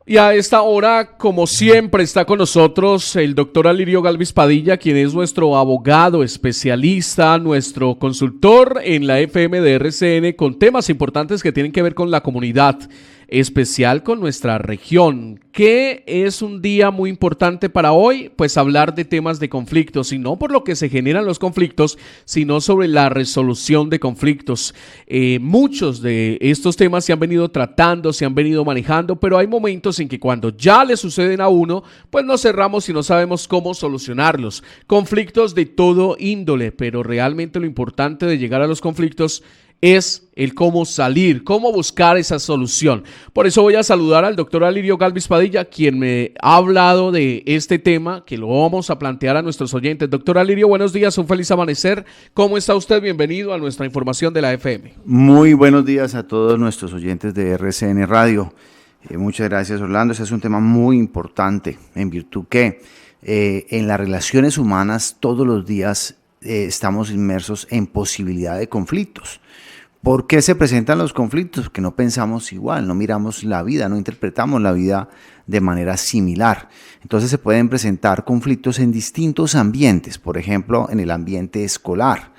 Y a esta hora, como siempre, está con nosotros el doctor Alirio Galvis Padilla, quien es nuestro abogado especialista, nuestro consultor en la FM de RCN con temas importantes que tienen que ver con la comunidad, especial con nuestra región. ¿Qué es un día muy importante para hoy? Pues hablar de temas de conflictos, y no por lo que se generan los conflictos, sino sobre la resolución de conflictos. Muchos de estos temas se han venido tratando, se han venido manejando, pero hay momentos en que cuando ya le suceden a uno, pues nos cerramos y no sabemos cómo solucionarlos. Conflictos de todo índole, pero realmente lo importante de llegar a los conflictos es el cómo salir, cómo buscar esa solución. Por eso voy a saludar al doctor Alirio Galvis Padilla, quien me ha hablado de este tema, que lo vamos a plantear a nuestros oyentes. Doctor Alirio, buenos días, un feliz amanecer. ¿Cómo está usted? Bienvenido a nuestra información de la FM. Muy buenos días a todos nuestros oyentes de RCN Radio. Muchas gracias, Orlando. Ese es un tema muy importante, en virtud que en las relaciones humanas todos los días estamos inmersos en posibilidad de conflictos. ¿Por qué se presentan los conflictos? Que no pensamos igual, no miramos la vida, no interpretamos la vida de manera similar. Entonces se pueden presentar conflictos en distintos ambientes, por ejemplo, en el ambiente escolar,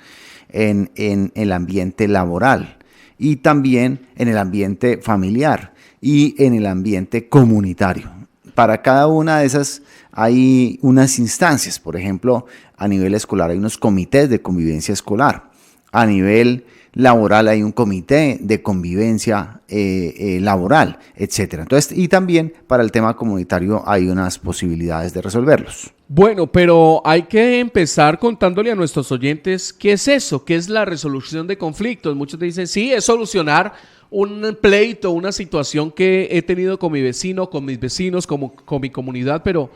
en el ambiente laboral y también en el ambiente familiar y en el ambiente comunitario. Para cada una de esas hay unas instancias, por ejemplo, a nivel escolar hay unos comités de convivencia escolar, a nivel laboral hay un comité de convivencia laboral, etcétera. Entonces, y también para el tema comunitario hay unas posibilidades de resolverlos. Bueno, pero hay que empezar contándole a nuestros oyentes qué es eso, qué es la resolución de conflictos. Muchos dicen, sí, es solucionar un pleito, una situación que he tenido con mi vecino, con mis vecinos, con mi comunidad, pero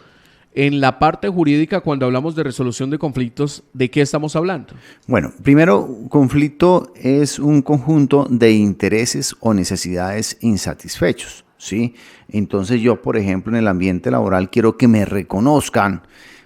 en la parte jurídica, cuando hablamos de resolución de conflictos, ¿de qué estamos hablando? Bueno, primero, conflicto es un conjunto de intereses o necesidades insatisfechos, ¿sí? Entonces yo, por ejemplo, en el ambiente laboral quiero que me reconozcan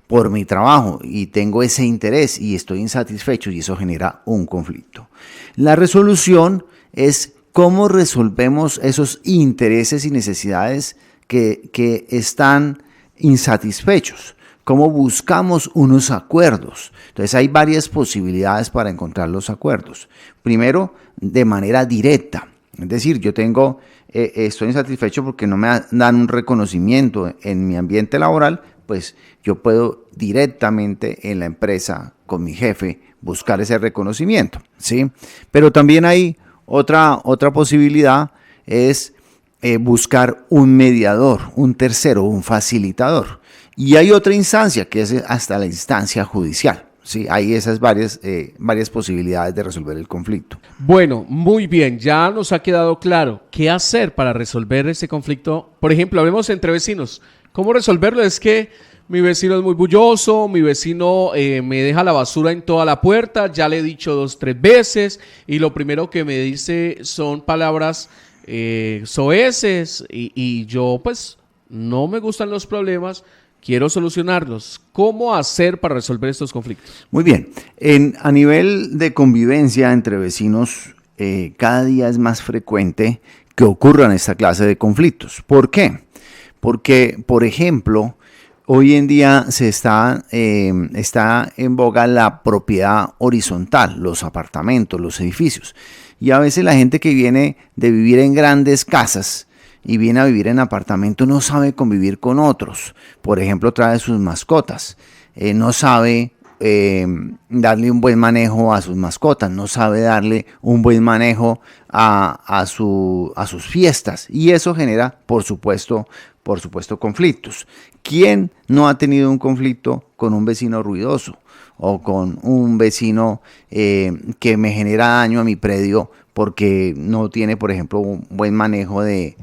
por mi trabajo y tengo ese interés y estoy insatisfecho y eso genera un conflicto. La resolución es cómo resolvemos esos intereses y necesidades que están insatisfechos, cómo buscamos unos acuerdos. Entonces hay varias posibilidades para encontrar los acuerdos. Primero, de manera directa, es decir, yo estoy insatisfecho porque no me dan un reconocimiento en mi ambiente laboral, pues yo puedo directamente en la empresa con mi jefe buscar ese reconocimiento, ¿sí? Pero también hay otra posibilidad, es buscar un mediador, un tercero, un facilitador. Y hay otra instancia que es hasta la instancia judicial. Sí, hay esas varias posibilidades de resolver el conflicto. Bueno, muy bien, ya nos ha quedado claro qué hacer para resolver ese conflicto. Por ejemplo, hablemos entre vecinos. ¿Cómo resolverlo? Es que mi vecino es muy bulloso, mi vecino me deja la basura en toda la puerta, ya le he dicho 2, 3 veces y lo primero que me dice son palabras soeces y yo pues no me gustan los problemas, quiero solucionarlos. ¿Cómo hacer para resolver estos conflictos? Muy bien, a nivel de convivencia entre vecinos, cada día es más frecuente que ocurran esta clase de conflictos. ¿Por qué? Porque, por ejemplo, hoy en día está en boga la propiedad horizontal, los apartamentos, los edificios. Y a veces la gente que viene de vivir en grandes casas y viene a vivir en apartamento no sabe convivir con otros. Por ejemplo, trae sus mascotas. No sabe darle un buen manejo a sus mascotas. No sabe darle un buen manejo a sus fiestas. Y eso genera, por supuesto, conflictos. ¿Quién no ha tenido un conflicto con un vecino ruidoso o con un vecino que me genera daño a mi predio porque no tiene, por ejemplo, un buen manejo de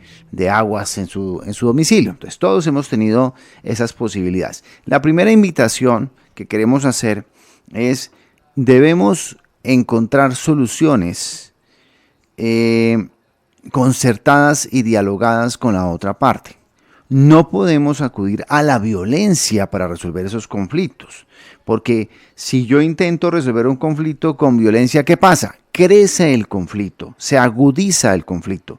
aguas en su domicilio? Entonces, todos hemos tenido esas posibilidades. La primera invitación que queremos hacer es, debemos encontrar soluciones concertadas y dialogadas con la otra parte. No podemos acudir a la violencia para resolver esos conflictos, porque si yo intento resolver un conflicto con violencia, ¿qué pasa? Crece el conflicto, se agudiza el conflicto.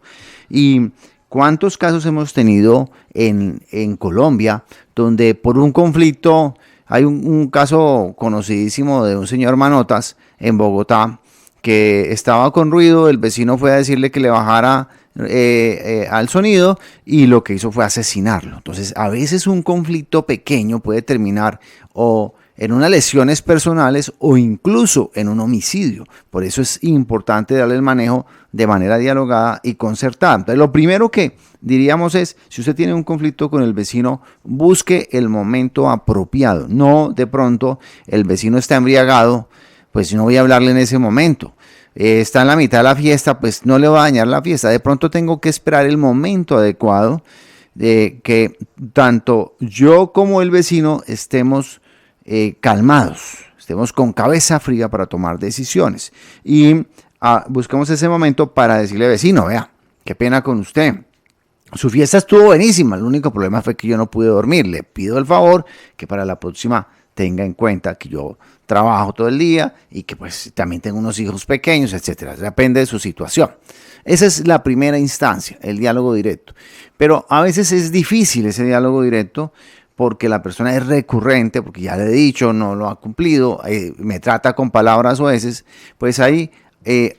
Y ¿Cuántos casos hemos tenido en Colombia donde por un conflicto, hay un caso conocidísimo de un señor Manotas en Bogotá que estaba con ruido, el vecino fue a decirle que le bajara al sonido y lo que hizo fue asesinarlo? Entonces, a veces un conflicto pequeño puede terminar o en unas lesiones personales o incluso en un homicidio. Por eso es importante darle el manejo de manera dialogada y concertada. Entonces, lo primero que diríamos es, si usted tiene un conflicto con el vecino, busque el momento apropiado. No de pronto el vecino está embriagado, pues no voy a hablarle en ese momento. Está en la mitad de la fiesta, pues no le va a dañar la fiesta. De pronto tengo que esperar el momento adecuado de que tanto yo como el vecino estemos calmados, estemos con cabeza fría para tomar decisiones. Y buscamos ese momento para decirle, vecino, vea, qué pena con usted. Su fiesta estuvo buenísima, el único problema fue que yo no pude dormir. Le pido el favor que para la próxima tenga en cuenta que yo trabajo todo el día y que pues también tengo unos hijos pequeños, etcétera. Depende de su situación. Esa es la primera instancia, el diálogo directo. Pero a veces es difícil ese diálogo directo porque la persona es recurrente, porque ya le he dicho, no lo ha cumplido, me trata con palabras oeces. Pues hay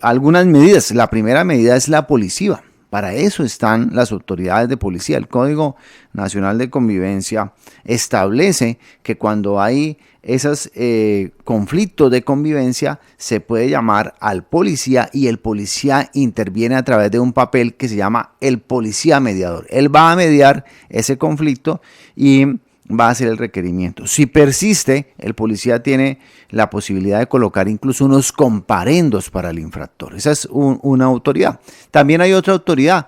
algunas medidas. La primera medida es la policía. Para eso están las autoridades de policía. El Código Nacional de Convivencia establece que cuando hay esos conflictos de convivencia se puede llamar al policía y el policía interviene a través de un papel que se llama el policía mediador. Él va a mediar ese conflicto y va a hacer el requerimiento. Si persiste, el policía tiene la posibilidad de colocar incluso unos comparendos para el infractor. Esa es una autoridad. También hay otra autoridad,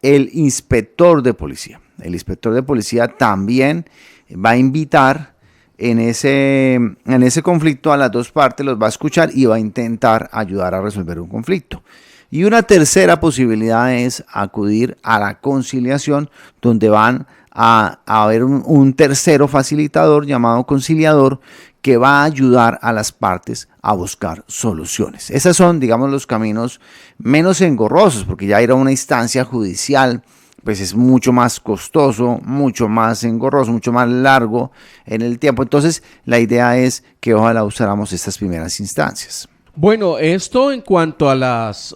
el inspector de policía. El inspector de policía también va a invitar en ese conflicto a las dos partes, los va a escuchar y va a intentar ayudar a resolver un conflicto. Y una tercera posibilidad es acudir a la conciliación, donde van a haber un tercero facilitador llamado conciliador que va a ayudar a las partes a buscar soluciones. Esos son, digamos, los caminos menos engorrosos, porque ya ir a una instancia judicial pues es mucho más costoso, mucho más engorroso, mucho más largo en el tiempo. Entonces, la idea es que ojalá usáramos estas primeras instancias. Bueno, esto en cuanto a las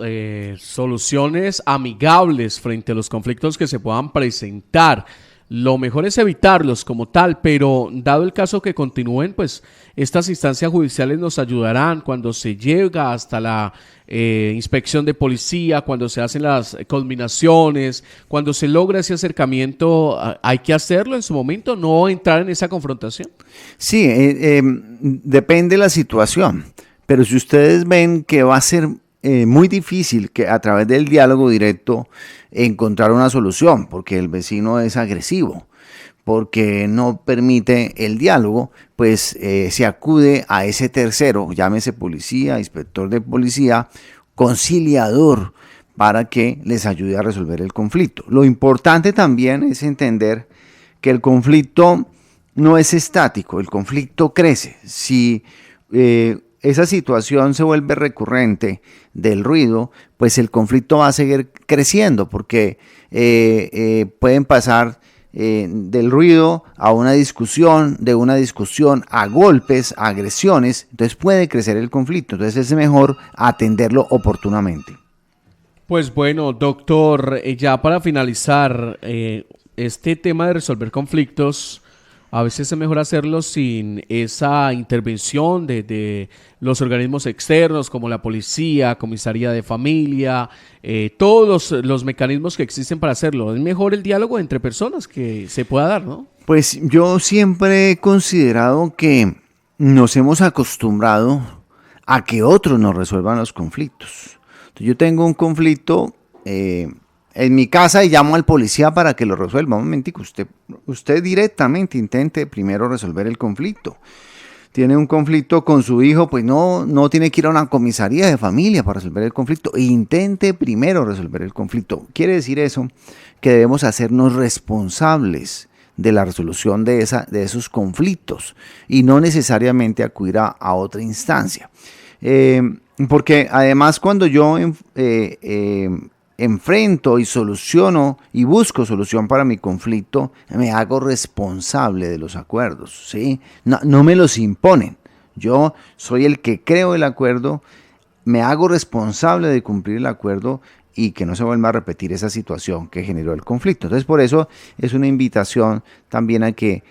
soluciones amigables frente a los conflictos que se puedan presentar. Lo mejor es evitarlos como tal, pero dado el caso que continúen, pues estas instancias judiciales nos ayudarán cuando se llega hasta la inspección de policía, cuando se hacen las culminaciones, cuando se logra ese acercamiento. ¿Hay que hacerlo en su momento, no entrar en esa confrontación? Sí, depende de la situación, pero si ustedes ven que va a ser muy difícil que a través del diálogo directo encontrar una solución, porque el vecino es agresivo, porque no permite el diálogo, pues se acude a ese tercero, llámese policía, inspector de policía, conciliador, para que les ayude a resolver el conflicto. Lo importante también es entender que el conflicto no es estático, el conflicto crece. Si esa situación se vuelve recurrente del ruido, pues el conflicto va a seguir creciendo porque pueden pasar del ruido a una discusión, de una discusión a golpes, a agresiones. Entonces puede crecer el conflicto. Entonces es mejor atenderlo oportunamente. Pues bueno, doctor, ya para finalizar, este tema de resolver conflictos, a veces es mejor hacerlo sin esa intervención de los organismos externos como la policía, comisaría de familia, todos los mecanismos que existen para hacerlo. Es mejor el diálogo entre personas que se pueda dar, ¿no? Pues yo siempre he considerado que nos hemos acostumbrado a que otros nos resuelvan los conflictos. Entonces, yo tengo un conflicto en mi casa y llamo al policía para que lo resuelva. Un momentico, usted directamente intente primero resolver el conflicto. Tiene un conflicto con su hijo, pues no tiene que ir a una comisaría de familia para resolver el conflicto. Intente primero resolver el conflicto. Quiere decir eso que debemos hacernos responsables de la resolución de esos conflictos y no necesariamente acudir a otra instancia. Porque además cuando yo enfrento y soluciono y busco solución para mi conflicto, me hago responsable de los acuerdos, ¿sí? No me los imponen. Yo soy el que creo el acuerdo, me hago responsable de cumplir el acuerdo y que no se vuelva a repetir esa situación que generó el conflicto. Entonces, por eso es una invitación también a que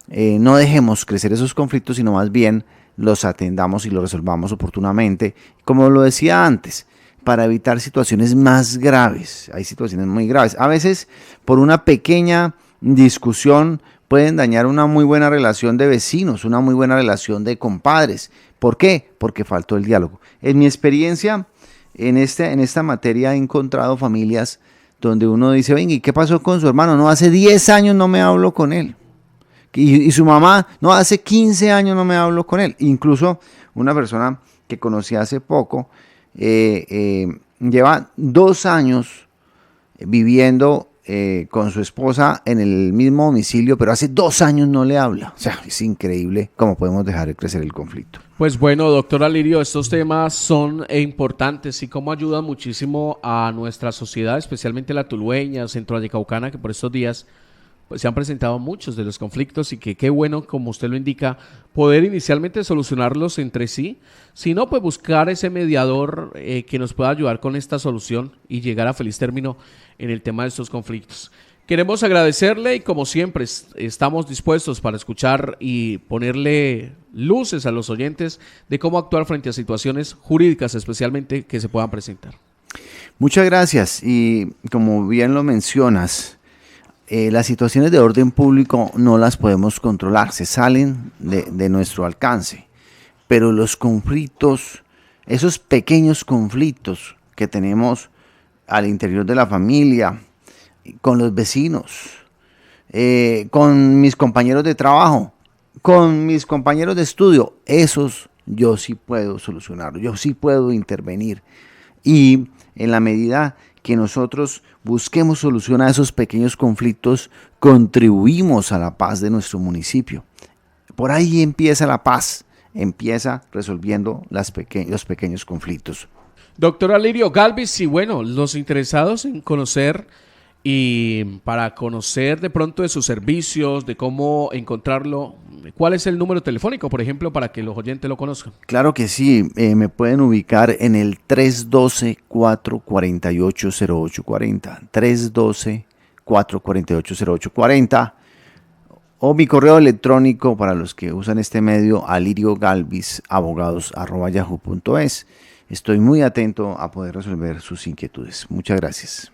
no dejemos crecer esos conflictos, sino más bien los atendamos y los resolvamos oportunamente, como lo decía antes, para evitar situaciones más graves. Hay situaciones muy graves. A veces, por una pequeña discusión, pueden dañar una muy buena relación de vecinos, una muy buena relación de compadres. ¿Por qué? Porque faltó el diálogo. En mi experiencia, en esta materia he encontrado familias donde uno dice, venga, ¿y qué pasó con su hermano? No, hace 10 años no me hablo con él. Y su mamá, no, hace 15 años no me hablo con él. Incluso una persona que conocí hace poco, lleva 2 años viviendo con su esposa en el mismo domicilio, pero hace 2 años no le habla. O sea, es increíble cómo podemos dejar de crecer el conflicto. Pues bueno, doctor Alirio, estos temas son importantes y cómo ayudan muchísimo a nuestra sociedad, especialmente la tulueña, centroamericana, que por estos días pues, se han presentado muchos de los conflictos y que qué bueno, como usted lo indica, poder inicialmente solucionarlos entre sí, sino pues buscar ese mediador que nos pueda ayudar con esta solución y llegar a feliz término en el tema de estos conflictos. Queremos agradecerle y como siempre estamos dispuestos para escuchar y ponerle luces a los oyentes de cómo actuar frente a situaciones jurídicas especialmente que se puedan presentar. Muchas gracias y como bien lo mencionas, las situaciones de orden público no las podemos controlar, se salen de nuestro alcance, pero los conflictos, esos pequeños conflictos que tenemos al interior de la familia, con los vecinos, con mis compañeros de trabajo, con mis compañeros de estudio, esos yo sí puedo solucionarlos, yo sí puedo intervenir. Y en la medida que nosotros busquemos solución a esos pequeños conflictos, contribuimos a la paz de nuestro municipio. Por ahí empieza la paz, empieza resolviendo los pequeños conflictos. Doctor Alirio Galvis, y bueno, los interesados en conocer y para conocer de pronto de sus servicios, de cómo encontrarlo, ¿cuál es el número telefónico, por ejemplo, para que los oyentes lo conozcan? Claro que sí, me pueden ubicar en el 312-448-0840, 312-448-0840, o mi correo electrónico para los que usan este medio, aliriogalvisabogados@yahoo.es. Estoy muy atento a poder resolver sus inquietudes. Muchas gracias.